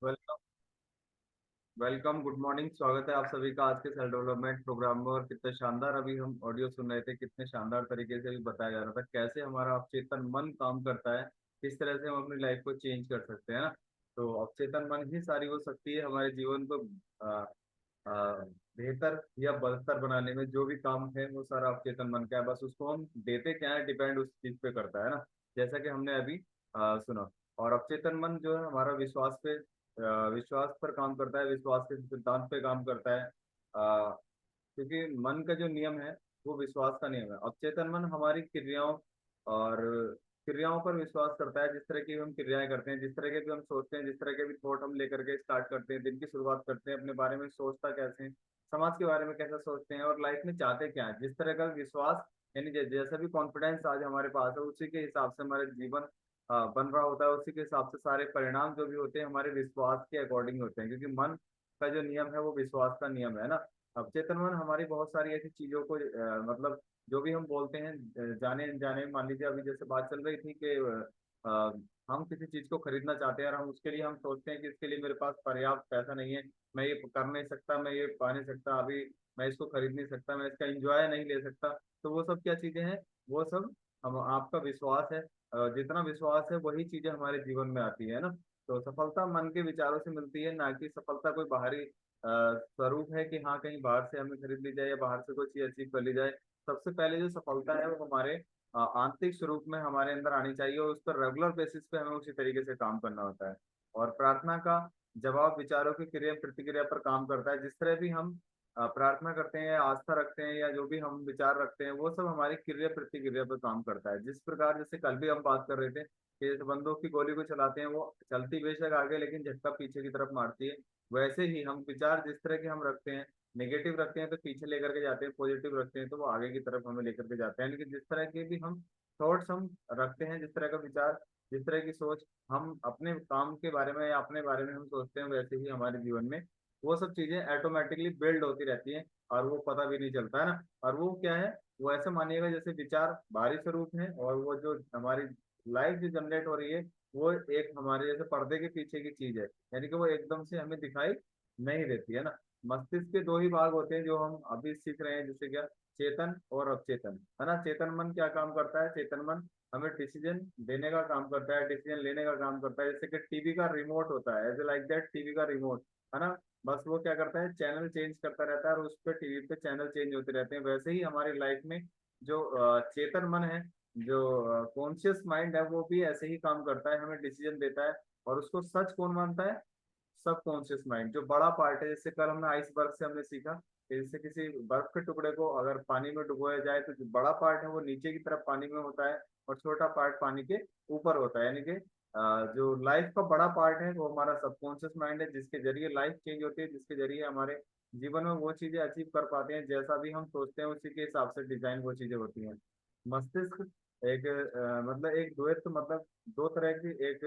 Welcome. Welcome, good morning. स्वागत है आप सभी का आज के सेल्फ डेवलपमेंट प्रोग्राम में। और कितने शानदार अभी हम ऑडियो सुन रहे थे, कितने शानदार तरीके से भी बताया जा रहा था कैसे हमारा अवचेतन मन काम करता है, किस तरह से हम अपनी लाइफ को चेंज कर सकते हैं ना। तो अवचेतन मन ही सारी वो शक्ति है हमारे जीवन को आ, आ, बेहतर या बदतर बनाने में। जो भी काम है वो सारा अवचेतन मन का है, बस उसको हम देते क्या है डिपेंड उस चीज पे करता है ना। जैसा कि हमने अभी सुना। और अवचेतन मन जो है हमारा विश्वास पे विश्वास पर काम करता है, विश्वास के सिद्धांत पे काम करता है। क्योंकि मन का जो नियम है वो विश्वास का नियम है। अवचेतन मन हमारी क्रियाओं और क्रियाओं पर विश्वास करता है। जिस तरह की हम क्रियाएं करते हैं, जिस तरह के भी हम सोचते हैं, जिस तरह के भी थॉट हम लेकर के स्टार्ट करते हैं, दिन की शुरुआत करते हैं, अपने बारे में सोचता कैसे हैं, समाज के बारे में कैसा सोचते हैं और लाइफ में चाहते क्या है, जिस तरह का विश्वास यानी जैसा भी कॉन्फिडेंस आज हमारे पास है उसी के हिसाब से हमारा जीवन बन रहा होता है। उसी के हिसाब से सारे परिणाम जो भी होते हैं हमारे विश्वास के अकॉर्डिंग होते हैं, क्योंकि मन का जो नियम है वो विश्वास का नियम है ना। अवचेतन मन हमारी बहुत सारी ऐसी चीजों को मतलब जो भी हम बोलते हैं जाने अनजाने में। मान लीजिए अभी जैसे बात चल रही थी कि अ, हम किसी चीज को खरीदना चाहते हैं और हम उसके लिए हम सोचते हैं कि इसके लिए मेरे पास पर्याप्त पैसा नहीं है, मैं ये कर नहीं सकता, मैं ये पा नहीं सकता, अभी मैं इसको खरीद नहीं सकता, मैं इसका एंजॉय नहीं ले सकता। तो वो सब क्या चीजें हैं? वो सब हम आपका विश्वास है। जितना विश्वास है वही चीजें हमारे जीवन में आती है ना। तो सफलता मन के विचारों से मिलती है, ना कि सफलता कोई बाहरी स्वरूप है कि हाँ कहीं बाहर से हमें खरीद ली जाए या बाहर से कोई चीज अचीव कर ली जाए। सबसे पहले जो सफलता है वो हमारे आंतरिक स्वरूप में हमारे अंदर आनी चाहिए और उस पर रेगुलर बेसिस पे हमें उसी तरीके से काम करना होता है। और प्रार्थना का जवाब विचारों की क्रिया प्रतिक्रिया पर काम करता है। जिस तरह भी हम प्रार्थना करते हैं या आस्था रखते हैं या जो भी हम विचार रखते हैं वो सब हमारी क्रिया प्रतिक्रिया पर काम करता है। जिस प्रकार जैसे कल भी हम बात कर रहे थे कि जैसे बंदूक की गोली को चलाते हैं, वो चलती बेशक आगे लेकिन झटका पीछे की तरफ मारती है। वैसे ही हम विचार जिस तरह के हम रखते हैं, नेगेटिव रखते हैं तो पीछे लेकर के जाते हैं, पॉजिटिव रखते हैं तो वो आगे की तरफ हमें लेकर के जाते हैं। लेकिन जिस तरह के भी हम थॉट्स हम रखते हैं, जिस तरह का विचार, जिस तरह की सोच हम अपने काम के बारे में या अपने बारे में हम सोचते हैं, वैसे ही हमारे जीवन में वो सब चीजें ऑटोमेटिकली बिल्ड होती रहती हैं और वो पता भी नहीं चलता है ना। और वो क्या है? वो ऐसे मानिएगा जैसे विचार बाहरी स्वरूप है और वो जो हमारी लाइफ जो जनरेट हो रही है वो एक हमारे जैसे पर्दे के पीछे की चीज है, यानी कि वो एकदम से हमें दिखाई नहीं देती है ना। मस्तिष्क के दो ही भाग होते हैं जो हम अभी सीख रहे हैं, जैसे क्या, चेतन और अवचेतन, है ना। चेतन मन क्या काम करता है? चेतन मन हमें डिसीजन देने का काम करता है, डिसीजन लेने का काम करता है। जैसे कि टीवी का रिमोट होता है, एज लाइक दैट टीवी का रिमोट, है ना। बस वो क्या करता है, चैनल चेंज करता रहता है और उस पर टीवी पे चैनल चेंज होते रहते हैं। वैसे ही हमारी लाइफ में जो चेतन मन है, जो कॉन्शियस माइंड है, वो भी ऐसे ही काम करता है, हमें डिसीजन देता है। और उसको सच कौन मानता है? सब कॉन्शियस माइंड, जो बड़ा पार्ट है। जैसे कल हमने आइसबर्ग से हमने सीखा कि जैसे किसी बर्फ के टुकड़े को अगर पानी में डुबोया जाए तो जो बड़ा पार्ट है वो नीचे की तरफ पानी में होता है और छोटा पार्ट पानी के ऊपर होता है। यानी कि जो लाइफ का बड़ा पार्ट है वो हमारा सबकॉन्शियस माइंड है, जिसके जरिए लाइफ चेंज होती है, जिसके जरिए हमारे जीवन में वो चीजें अचीव कर पाते हैं। जैसा भी हम सोचते हैं उसी के हिसाब से डिजाइन वो चीजें होती हैं। मस्तिष्क एक मतलब एक द्वैत, मतलब दो तरह की एक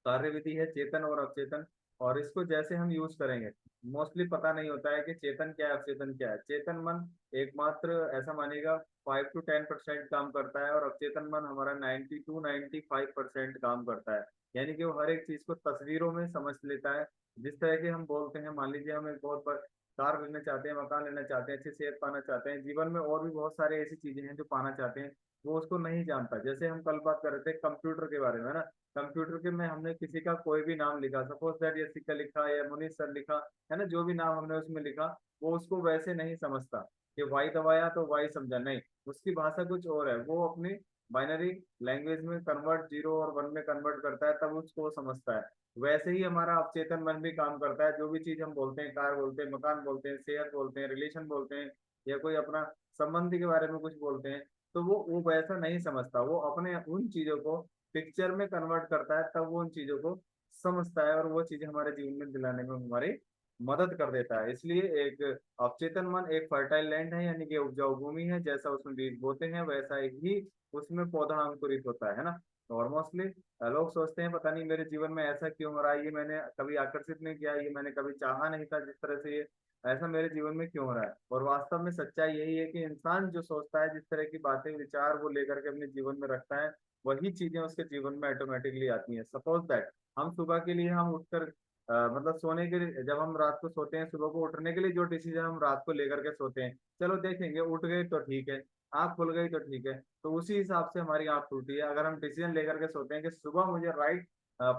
कार्य विधि है, चेतन और अवचेतन। और इसको जैसे हम यूज करेंगे, मोस्टली पता नहीं होता है कि चेतन क्या है अवचेतन क्या है। चेतन मन एकमात्र ऐसा मानेगा 5 to 10% काम करता है और अवचेतन मन हमारा 90 to 95% काम करता है। यानी कि वो हर एक चीज को तस्वीरों में समझ लेता है। जिस तरह के हम बोलते हैं, मान लीजिए हम एक बहुत बड़ा कार लेना चाहते हैं, मकान लेना चाहते हैं, अच्छी सेहत पाना चाहते हैं, जीवन में और भी बहुत सारे ऐसी चीजें हैं जो पाना चाहते हैं, वो उसको नहीं जानता। जैसे हम कल बात कर रहे थे कंप्यूटर के बारे में ना। कंप्यूटर के में हमने किसी का कोई भी नाम लिखा, सपोज दैट यशिका लिखा या मुनीष सर लिखा, है ना, जो भी नाम हमने उसमें लिखा, वो उसको वैसे नहीं समझता कि वाई दबाया तो वाई समझा, नहीं, उसकी भाषा कुछ और है। वो अपनी बाइनरी लैंग्वेज में कन्वर्ट, जीरो और वन में कन्वर्ट करता है, तब उसको वो समझता है। वैसे ही हमारा अवचेतन मन भी काम करता है। जो भी चीज हम बोलते हैं, कार बोलते हैं, मकान बोलते हैं, सेहत बोलते हैं, रिलेशन बोलते हैं, या कोई अपना संबंधी के बारे में कुछ बोलते हैं, तो वो वैसा नहीं समझता। वो अपने उन चीजों को पिक्चर में कन्वर्ट करता है, तब वो उन चीजों को समझता है और वो चीजें हमारे जीवन में दिलाने में हमारी मदद कर देता है। इसलिए एक अवचेतन मन एक फर्टाइल लैंड है, यानी कि उपजाऊ भूमि है। जैसा उसमें बीज बोते हैं वैसा ही उसमें पौधा अंकुरित होता है ना। और मोस्टली लोग सोचते हैं पता नहीं मेरे जीवन में ऐसा क्यों हो रहा है, ये मैंने कभी आकर्षित नहीं किया, ये मैंने कभी चाहा नहीं था, जिस तरह से ये ऐसा मेरे जीवन में क्यों हो रहा है। और वास्तव में सच्चाई यही है कि इंसान जो सोचता है, जिस तरह की बातें विचार वो लेकर के अपने जीवन में रखता है, वही चीजें उसके जीवन में ऑटोमेटिकली आती हैं। सपोज दैट हम सुबह के लिए हम उठकर मतलब सोने के लिए, जब हम रात को सोते हैं सुबह को उठने के लिए जो डिसीजन हम रात को लेकर के सोते हैं, चलो देखेंगे उठ गए तो ठीक है, आँख खुल गई तो ठीक है, तो उसी हिसाब से हमारी आँख खुलती है। अगर हम डिसीजन लेकर के सोते हैं कि सुबह मुझे राइट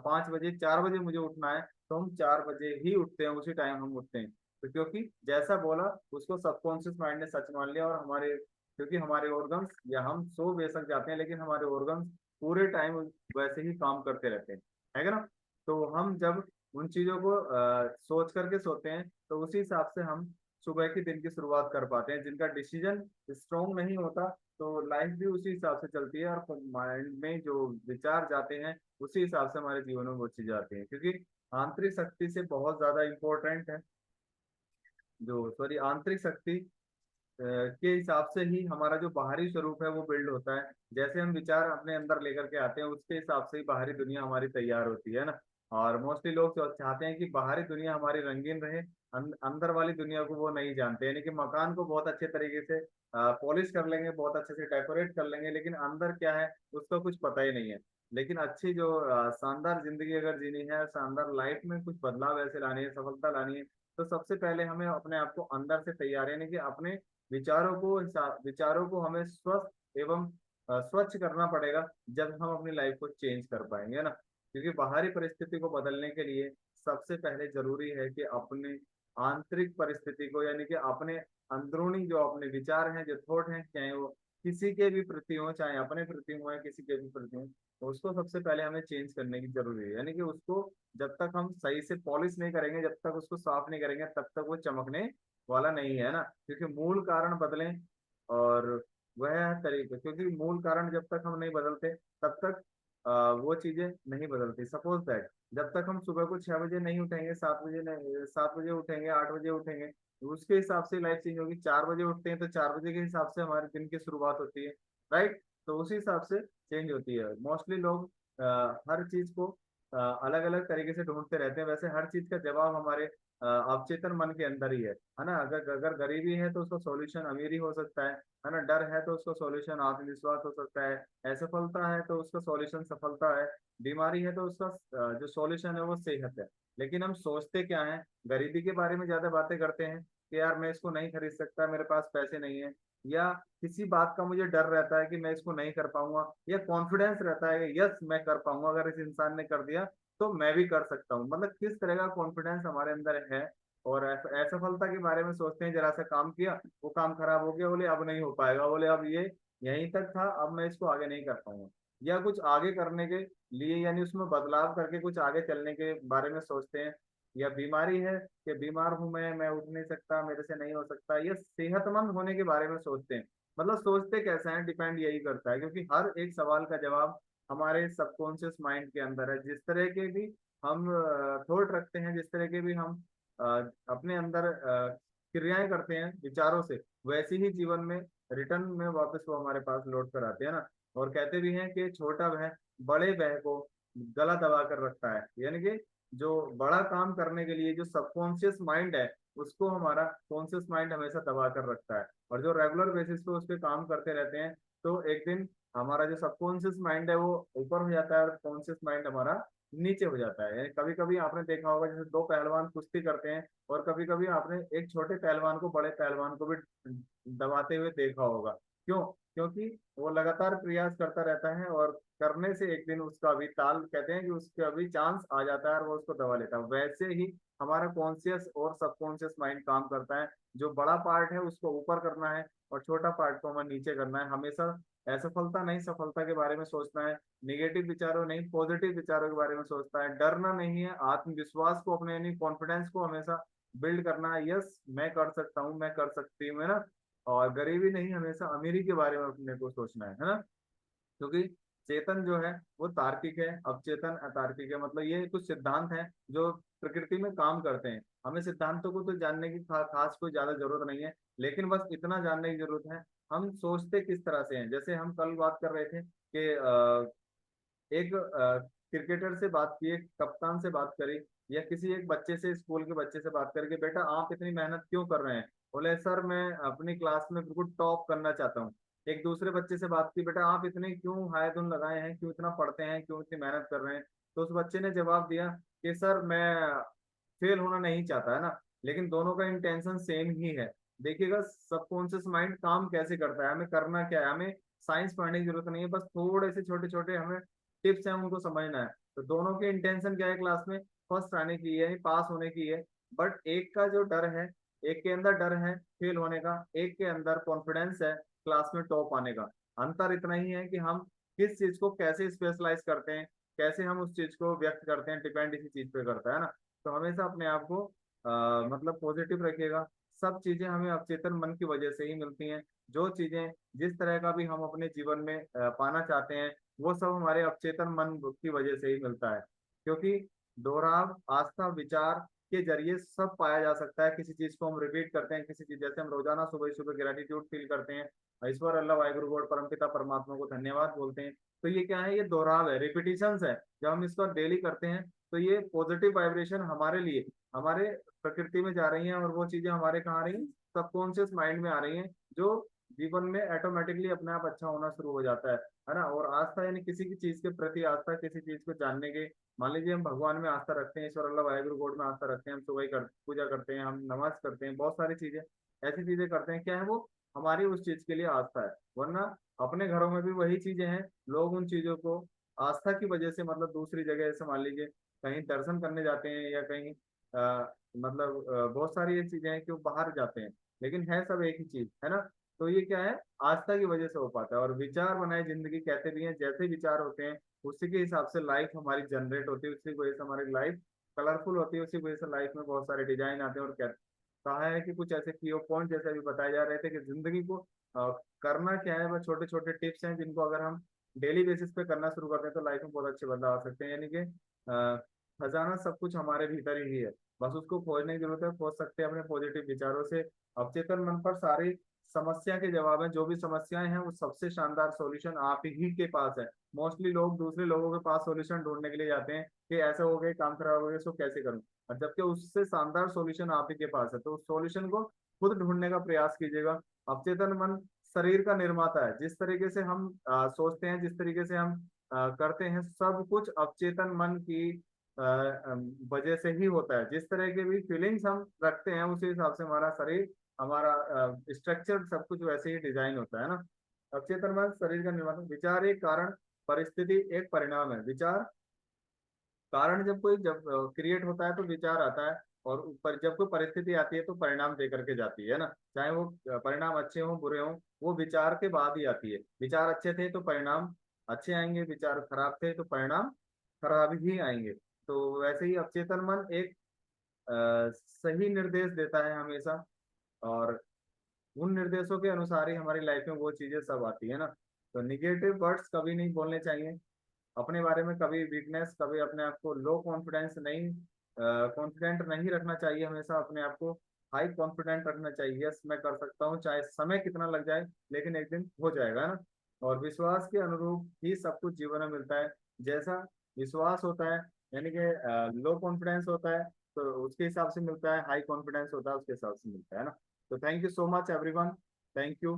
5 बजे 4 बजे मुझे उठना है, तो हम 4 बजे ही उठते हैं, उसी टाइम हम उठते हैं। तो क्योंकि जैसा बोला उसको सबकॉन्शियस माइंड ने सच मान लिया, और हमारे क्योंकि हमारे ऑर्गन्स, या हम सो बेशक जाते हैं लेकिन हमारे ऑर्गन्स पूरे टाइम वैसे ही काम करते रहते हैं, है ना। तो हम जब उन चीजों को सोच करके सोते हैं तो उसी हिसाब से हम सुबह के दिन की शुरुआत कर पाते हैं। जिनका डिसीजन स्ट्रोंग नहीं होता तो लाइफ भी उसी हिसाब से चलती है, और माइंड में जो विचार जाते हैं उसी हिसाब से हमारे जीवन में वो चीजें आती हैं। क्योंकि आंतरिक शक्ति से बहुत ज्यादा इंपॉर्टेंट है, जो सॉरी आंतरिक शक्ति के हिसाब से ही हमारा जो बाहरी स्वरूप है वो बिल्ड होता है। जैसे हम विचार अपने अंदर लेकर के आते हैं उसके हिसाब से ही बाहरी दुनिया हमारी तैयार होती है ना। और मोस्टली लोग चाहते हैं कि बाहरी दुनिया हमारी रंगीन रहे, अंदर वाली दुनिया को वो नहीं जानते। यानी कि मकान को बहुत अच्छे तरीके से पॉलिश कर लेंगे, बहुत अच्छे से डेकोरेट कर लेंगे, लेकिन अंदर क्या है उसका कुछ पता ही नहीं है। लेकिन अच्छी जो शानदार जिंदगी अगर जीनी है, शानदार लाइफ में कुछ बदलाव ऐसे लानी है, सफलता लानी है, तो सबसे पहले हमें अपने आप को अंदर से तैयार, यानी कि अपने विचारों को हमें स्वस्थ एवं स्वच्छ करना पड़ेगा, जब हम अपनी लाइफ को चेंज कर पाएंगे ना। क्योंकि बाहरी परिस्थिति को बदलने के लिए सबसे पहले जरूरी है कि अपने आंतरिक परिस्थिति को, यानी कि अपने अंदरूनी जो अपने विचार हैं, जो थॉट हैं, चाहे वो किसी के भी प्रति हो, चाहे अपने प्रति हो या किसी के भी प्रति हो, तो उसको सबसे पहले हमें चेंज करने की जरूरी है। यानी कि उसको जब तक हम सही से पॉलिश नहीं करेंगे, जब तक उसको साफ नहीं करेंगे, तब तक वो चमकने वाला नहीं है ना। क्योंकि मूल कारण बदलें, और वह है तरीके, क्योंकि मूल कारण जब तक हम नहीं बदलते तब तक वो चीजें नहीं बदलती। सपोज दैट जब तक हम सुबह को 6 बजे नहीं उठेंगे, 7 बजे नहीं, 7 बजे उठेंगे, 8 बजे उठेंगे, तो उसके हिसाब से लाइफ चेंज होगी। 4 बजे उठते हैं तो 4 बजे के हिसाब से हमारे दिन की शुरुआत होती है, राइट। तो उसी हिसाब से चेंज होती है। मोस्टली लोग हर चीज को अलग अलग तरीके से ढूंढते रहते हैं। वैसे हर चीज का जवाब हमारे अवचेतन मन के अंदर ही है ना। अगर अगर गरीबी है तो उसका सॉल्यूशन अमीरी हो सकता है ना। डर है तो उसका सॉल्यूशन आत्मविश्वास हो सकता है। असफलता है तो उसका सॉल्यूशन सफलता है। बीमारी है तो उसका जो सॉल्यूशन है वो सेहत है। लेकिन हम सोचते क्या है, गरीबी के बारे में ज्यादा बातें करते हैं कि यार मैं इसको नहीं खरीद सकता, मेरे पास पैसे नहीं है, या किसी बात का मुझे डर रहता है कि मैं इसको नहीं कर पाऊंगा, या कॉन्फिडेंस रहता है कि यस मैं कर पाऊंगा, अगर इस इंसान ने कर दिया तो मैं भी कर सकता हूँ। मतलब किस तरह का कॉन्फिडेंस हमारे अंदर है। और असफलता के बारे में सोचते हैं, जरा सा काम किया वो काम खराब हो गया, बोले अब नहीं हो पाएगा, बोले अब ये यहीं तक था, अब मैं इसको आगे नहीं कर पाऊंगा। या कुछ आगे करने के लिए, यानी उसमें बदलाव करके कुछ आगे चलने के बारे में सोचते हैं। या बीमारी है कि बीमार हूं मैं उठ नहीं सकता, मेरे से नहीं हो सकता। या सेहतमंद होने के बारे में सोचते हैं। मतलब सोचते कैसे हैं डिपेंड यही करता है, क्योंकि हर एक सवाल का जवाब हमारे सबकॉन्शियस माइंड के अंदर है। जिस तरह के भी हम थॉट रखते हैं, जिस तरह के भी हम अ, अपने अंदर क्रियाएं करते हैं विचारों से, वैसे ही जीवन में रिटर्न में वापस वो हमारे पास लौट कर आते हैं ना। और कहते भी हैं कि छोटा वह बड़े वह को गला दबा कर रखता है। यानी कि जो बड़ा काम करने के लिए जो सबकॉन्शियस माइंड है, उसको हमारा कॉन्शियस माइंड हमेशा दबा कर रखता है। और जो रेगुलर बेसिस पे उस पर काम करते रहते हैं, तो एक दिन हमारा जो सबकॉन्शियस माइंड है वो ऊपर हो जाता है, और कॉन्शियस माइंड हमारा नीचे हो जाता है। यानी कभी कभी आपने देखा होगा जैसे दो पहलवान कुश्ती करते हैं, और कभी कभी आपने एक छोटे पहलवान को बड़े पहलवान को भी दबाते हुए देखा होगा। क्यों? क्योंकि वो लगातार प्रयास करता रहता है, और करने से एक दिन उसका भी ताल, कहते हैं कि उसका भी चांस आ जाता है और वो उसको दबा लेता है। वैसे ही हमारा कॉन्शियस और सबकॉन्शियस माइंड काम करता है। जो बड़ा पार्ट है उसको ऊपर करना है, और छोटा पार्ट को हमें नीचे करना है। हमेशा असफलता नहीं सफलता के बारे में सोचना है, निगेटिव विचारों नहीं पॉजिटिव विचारों के बारे में सोचता है। डरना नहीं है, आत्मविश्वास को अपने, यानी कॉन्फिडेंस को हमेशा बिल्ड करना है। यस मैं कर सकता हूँ, मैं कर सकती हूँ, है ना। और गरीबी नहीं, हमेशा अमीरी के बारे में अपने को सोचना है ना। क्योंकि चेतन जो है वो तार्किक है, अवचेतन अतार्किक है। मतलब ये कुछ सिद्धांत हैं जो प्रकृति में काम करते हैं। हमें सिद्धांतों को तो जानने की खास कोई ज्यादा जरूरत नहीं है, लेकिन बस इतना जानने की जरूरत है हम सोचते किस तरह से हैं। जैसे हम कल बात कर रहे थे कि एक क्रिकेटर से बात की, एक कप्तान से बात करी, या किसी एक बच्चे से, स्कूल के बच्चे से बात करके, बेटा आप इतनी मेहनत क्यों कर रहे हैं? बोले सर मैं अपनी क्लास में बिल्कुल टॉप करना चाहता हूँ। एक दूसरे बच्चे से बात की, बेटा आप इतने क्यों हाय धुन लगाए हैं, क्यों इतना पढ़ते हैं, क्यों इतनी मेहनत कर रहे हैं? तो उस बच्चे ने जवाब दिया कि सर मैं फेल होना नहीं चाहता, है ना। लेकिन दोनों का इंटेंशन सेम ही है। देखिएगा सबकॉन्शियस माइंड काम कैसे करता है, हमें करना क्या है, हमें साइंस पढ़ने की जरूरत नहीं है, बस थोड़े से छोटे छोटे हमें टिप्स हैं उनको समझना है। तो दोनों के इंटेंशन क्या है, क्लास में फर्स्ट आने की है, पास होने की है। बट एक का जो डर है, एक के अंदर डर है फेल होने का, एक के अंदर कॉन्फिडेंस है क्लास में टॉप आने का। अंतर इतना ही है कि हम किस चीज को कैसे स्पेशलाइज करते हैं, कैसे हम उस चीज को व्यक्त करते हैं, डिपेंड इसी चीज पे करता है ना। तो हमेशा अपने आप को मतलब पॉजिटिव रखिएगा। सब चीजें हमें अवचेतन मन की वजह से ही मिलती हैं। जो चीजें जिस तरह का भी हम अपने जीवन में पाना चाहते हैं, वो सब हमारे अवचेतन मन की वजह से ही मिलता है। क्योंकि दोहराव आस्था विचार के जरिए सब पाया जा सकता है। किसी चीज को हम रिपीट करते हैं, किसी चीज जैसे हम रोजाना सुबह सुबह ग्रेटिट्यूड फील करते हैं, ईश्वर अल्लाह वाहिगुरु गॉड परमपिता परमात्मा को धन्यवाद बोलते हैं। तो ये क्या है, ये दोहराव है, रिपीटिशंस है। जब हम इसको डेली करते हैं तो ये पॉजिटिव वाइब्रेशन हमारे लिए, हमारे प्रकृति में जा रही हैं, और वो चीजें हमारे कहाँ आ रही हैं, सबकॉन्शियस माइंड में आ रही हैं, जो जीवन में ऑटोमेटिकली अपने आप अच्छा होना शुरू हो जाता है ना। और आस्था यानी किसी की चीज के प्रति आस्था, किसी चीज को जानने के, मान लीजिए हम भगवान में आस्था रखते हैं, ईश्वर अल्लाह वाहिगुरु गॉड में आस्था रखते हैं, हम सुबह पूजा करते हैं, हम नमाज करते हैं, बहुत सारी चीजें ऐसी चीजें करते हैं, क्या है वो हमारी उस चीज के लिए आस्था है। वरना अपने घरों में भी वही चीजें हैं, लोग उन चीजों को आस्था की वजह से, मतलब दूसरी जगह ऐसे मान लीजिए कहीं दर्शन करने जाते हैं, या कहीं बहुत सारी ये चीजें हैं कि वो बाहर जाते हैं, लेकिन है सब एक ही चीज, है ना। तो ये क्या है, आस्था की वजह से हो पाता है। और विचार बनाए जिंदगी कहते भी हैं, जैसे विचार होते हैं उसी के हिसाब से लाइफ हमारी जनरेट होती है, उसी की वजह से हमारी लाइफ कलरफुल होती है, उसी की वजह से लाइफ में बहुत सारे डिजाइन आते हैं। और कहा है कि कुछ ऐसे की पॉइंट जैसे अभी बताए जा रहे थे कि जिंदगी को करना क्या है, वह छोटे छोटे टिप्स हैं जिनको अगर हम डेली बेसिस पे करना शुरू करते हैं तो लाइफ में बहुत अच्छे बदलाव आ सकते हैं। यानी कि खजाना सब कुछ हमारे भीतर ही है, बस उसको खोजने की जरूरत है। खोज सकते हैं अपने पॉजिटिव विचारों से। अवचेतन मन पर सारी समस्या के जवाब है, जो भी समस्याएं हैं वो सबसे शानदार सॉल्यूशन आप ही के पास है। मोस्टली लोग दूसरे लोगों के पास सॉल्यूशन ढूंढने के लिए जाते हैं कि ऐसा हो गया, काम खराब हो गया, इसको कैसे करूं, और जबकि उससे शानदार सॉल्यूशन आप ही के पास है। तो उस सॉल्यूशन को खुद ढूंढने का प्रयास कीजिएगा। अवचेतन मन शरीर का निर्माता है। जिस तरीके से हम सोचते हैं, जिस तरीके से हम करते हैं, सब कुछ अवचेतन मन की वजह से ही होता है। जिस तरह के भी फीलिंग्स हम रखते हैं उसी हिसाब से हमारा शरीर, हमारा स्ट्रक्चर सब कुछ वैसे ही डिजाइन होता है ना। अवचेतन मन शरीर का निर्माण, विचार एक कारण, परिस्थिति एक परिणाम है। विचार कारण जब कोई जब क्रिएट होता है तो विचार आता है, और ऊपर जब कोई परिस्थिति आती है तो परिणाम दे करके जाती है ना। चाहे वो परिणाम अच्छे हों बुरे हों, वो विचार के बाद ही आती है। विचार अच्छे थे तो परिणाम अच्छे आएंगे, विचार खराब थे तो परिणाम खराब ही आएंगे। तो वैसे ही अवचेतन मन एक सही निर्देश देता है हमेशा, और उन निर्देशों के अनुसार ही हमारी लाइफ में वो चीजें सब आती है ना। तो निगेटिव वर्ड्स कभी नहीं बोलने चाहिए अपने बारे में, कभी वीकनेस, कभी अपने आप को लो कॉन्फिडेंस नहीं, कॉन्फिडेंट नहीं रखना चाहिए। हमेशा अपने आप को हाई कॉन्फिडेंट रखना चाहिए। यस मैं कर सकता हूँ, चाहे समय कितना लग जाए, लेकिन एक दिन हो जाएगा ना। और विश्वास के अनुरूप ही सब कुछ जीवन में मिलता है। जैसा विश्वास होता है, यानी कि लो कॉन्फिडेंस होता है तो उसके हिसाब से मिलता है, हाई कॉन्फिडेंस होता है उसके हिसाब से मिलता है ना। तो thank you so much everyone, thank you.